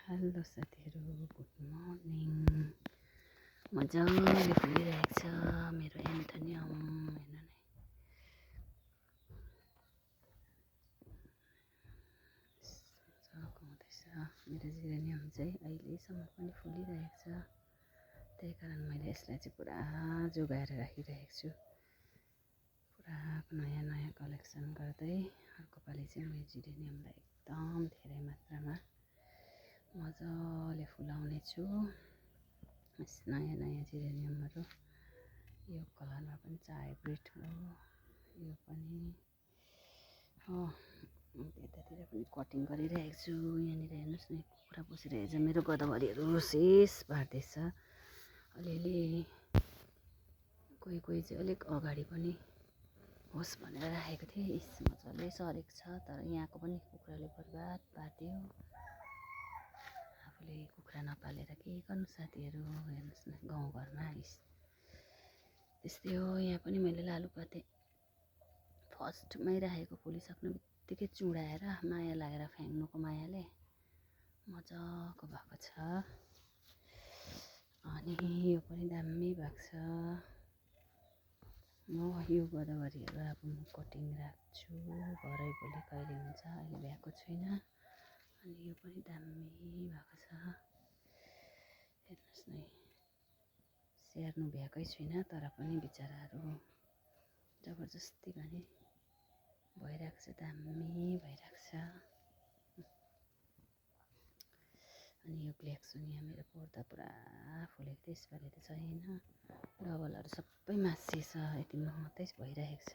Hello साथीहरू, good morning. मजाले फुलिरहेको छ मेरो एन्थोनियम। हेर्नु नै मजाको हुँदैछ। मेरो जेरेनियम चाहिँ अहिलेसम्म पनि फुलिरहेको छ। त्यही कारण मैले यसलाई चाहिँ पुरा जोगाएर राखिरहेको छु। पुरा नयाँ नयाँ कलेक्सन गर्दै अर्को पालि चाहिँ म जेरेनियमलाई एकदम धेरै मात्रामा मजाले फुलाउने छु। नयाँ नयाँ जेरेनियमहरू यो कलरमा पनि छ, हाइब्रिड हो यो पनि हो। यतातिर पनि कटिङ गरिरहेको छु। यहाँनिर हेर्नुहोस् न, कुखुरा बसिरहेको छ। मेरो गदावरीहरू शेष पार्दैछ अलिअलि। कोही कोही चाहिँ अलिक अगाडि पनि होस् भनेर राखेको थिएँ। मजाले सरेको छ, तर यहाँको पनि कुखुराले बर्बाद पारिदियो। आफूले कुखुरा नपालेर के गर्नु साथीहरू। हेर्नुहोस् न, गाउँघरमा त्यस्तै हो। यहाँ पनि मैले लालुपाते फर्स्टमै राखेको, फुलिसक्नु बित्तिकै चुडाएर माया लागेर फ्याङ्नुको मायाले मजाको भएको छ। अनि यो पनि दामी भएको छ। म यो गदावरीहरू अब म कटिङ राख्छु, भरे भोलि कहिले हुन्छ, अहिले भ्याएको छुइनँ। अनि यो पनि दामी भएको छ। हेर्नुहोस् न, स्याहार्नु भ्याएकै छुइनँ, तर पनि बिचराहरू जबरजस्ती भने भइरहेको छ, दामी भइरहेको छ। अनि यो ब्ल्याक सोनिया मेरो पर्दा पुरा फुलेको थियो, यसपालि त छैन। डबलहरू सबै मासिएछ, यति मात्रै भइरहेको छ।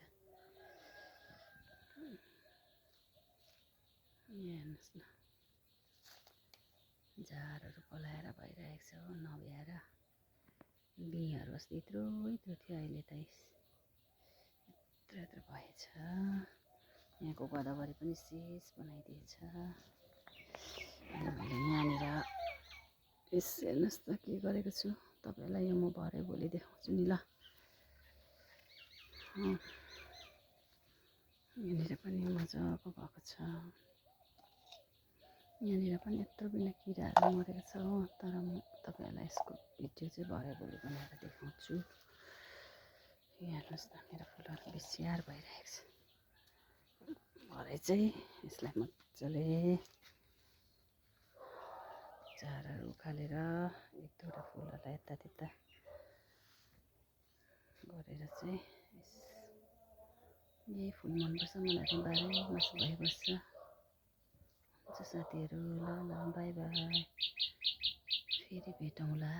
हेर्नुहोस् न, झारहरू पलाएर भइरहेको छ नभ्याएर। बिँहरू अस्ति यत्रो यत्रो थियो, अहिले त यत्रो यत्रो भएछ। यहाँको गदावरी पनि शेष बनाइदिएछ। अनि मैले यहाँनिर हेर्नुहोस् त के गरेको छु, तपाईँलाई यो म भरे भोलि देखाउँछु नि ल। यहाँनिर पनि मजाको भएको छ। यहाँनिर पनि यत्रो बिना किराहरू मरेको छ हो, तर म तपाईँहरूलाई यसको भिडियो चाहिँ भरे भोलि बनाएर देखाउँछु। हेर्नुहोस् न, मेरो फुलहरू बेसियार भइरहेको छ। भरे चाहिँ यसलाई मजाले झारहरू उखालेर एक दुईवटा फुलहरूलाई यता त्यता गरेर चाहिँ यही फुल मनपर्छ मलाई त, बाह्रै मास भइबस्छ। हुन्छ साथीहरू, ल ल, बाई बाई, फेरि भेटौँला।